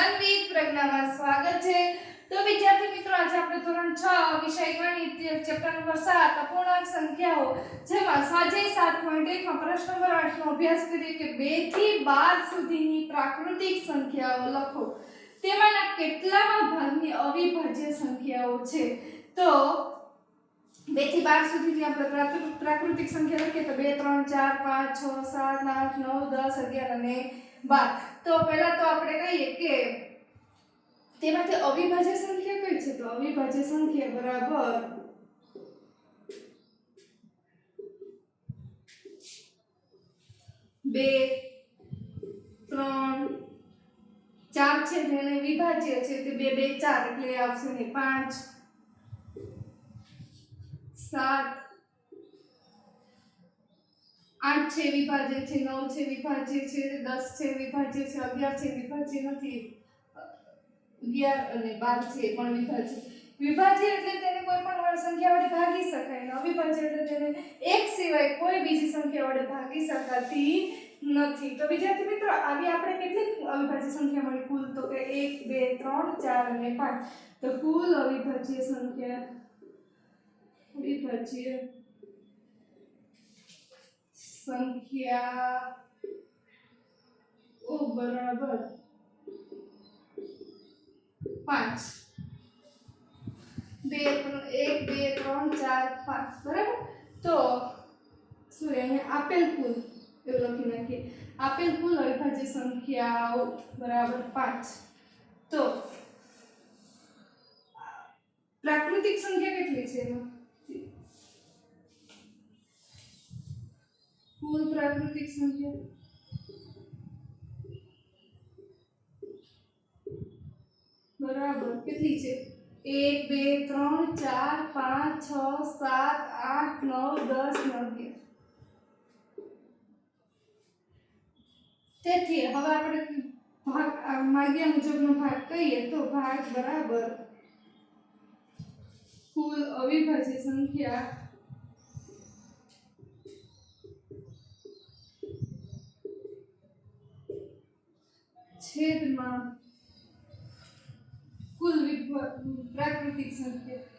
જ્ઞાનવિદ પ્રજ્ઞામાં સ્વાગત છે। તો વિદ્યાર્થી મિત્રો આજે આપણે ધોરણ 6 વિષય ગણિત ચેપ્ટર નંબર 7 અપૂર્ણાંક સંખ્યાઓ જેમાં સ્વાધ્યાય 7.1 માં પ્રશ્ન નંબર 8 નો અભ્યાસ કરીએ કે 2 થી 12 સુધીની પ્રાકૃતિક સંખ્યાઓ લખો। તેમાંના કેટલામાં ભાગની અવિભાજ્ય સંખ્યાઓ છે। તો 2 થી 12 સુધીની આપણે પ્રાકૃતિક સંખ્યા લખીએ તો 2 3 4 5 6 7 8 9 10 11 અને 12। તો પહેલા તો આપણે કહીએ કે તેમાંથી અવિભાજ્ય સંખ્યા કઈ છે। તો અવિભાજ્ય સંખ્યા બરાબર 2 3 4 છે જેને વિભાજ્ય છે તે 2 2 4 એટલે આવશે ને 5 7 8 છે વિભાજ્ય છે 9 છે વિભાજ્ય છે 10 છે વિભાજ્ય છે 11 છે વિભાજ્ય નથી 11 અને 12 છે પણ વિભાજ્ય। વિભાજ્ય એટલે તેને કોઈ પણ સંખ્યા વડે ભાગી શકાય અને અવિભાજ્ય એટલે તેને એક સિવાય કોઈ બીજી સંખ્યા વડે ભાગી શકાતી નથી। તો વિદ્યાર્થી મિત્રો આવી આપણે કેટલી અવિભાજ્ય સંખ્યા મળી કુલ તો કે 1 2 3 4 અને 5। તો કુલ અવિભાજ્ય સંખ્યા બરાબર 5 1 2 3 4 5 બરાબર। તો સોરી અહીંયા આપેલ કુલ એવું લખી નાખીએ આપેલ કુલ અવિભાજ્ય સંખ્યાઓ બરાબર 5। તો પ્રાકૃતિક સંખ્યા કેટલી છે એમાં કુલ પ્રાકૃતિક સંખ્યા બરાબર કેટલી છે 1 2 3 4 5 6 7 8 9 10 11। તેથી હવે આપણે ભાગ માગ્યા મુજબનો ભાગ કહીએ તો ભાગ બરાબર કુલ અવિભાજ્ય સંખ્યા છેદમાં કુલ પ્રાકૃતિક સંખ્યા।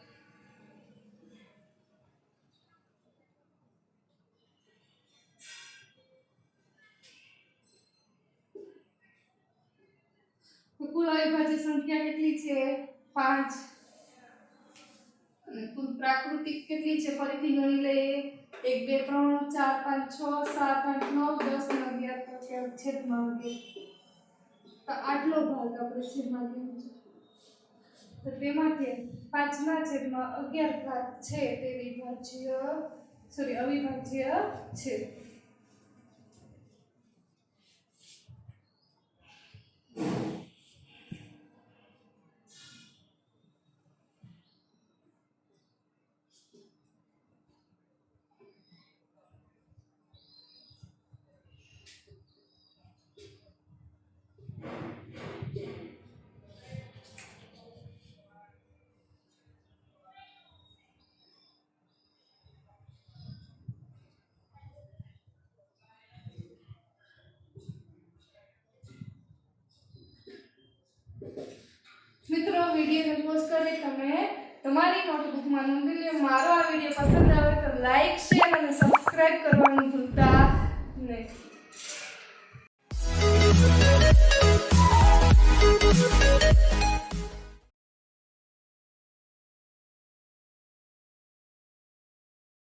તો કુલ અવિભાજ્ય સંખ્યા કેટલી છે 5 અને કુલ પ્રાકૃતિક કેટલી છે ફરીથી ગણી લઈએ 1 2 3 4 5 6 7 8 9 10 અને 11 તો છેદમાં 11। તો આટલો ભાગ આપણે છેદમાં લીધો છે તો તેમાંથી 5 ના છેદમાં 11 ભાગ છે તે અવિભાજ્ય છે। મિત્રો વિડિયોને પોઝ કરી તમે તમારી નોટબુકમાં નોંધી લો। મારો આ વિડિયો પસંદ આવે તો લાઈક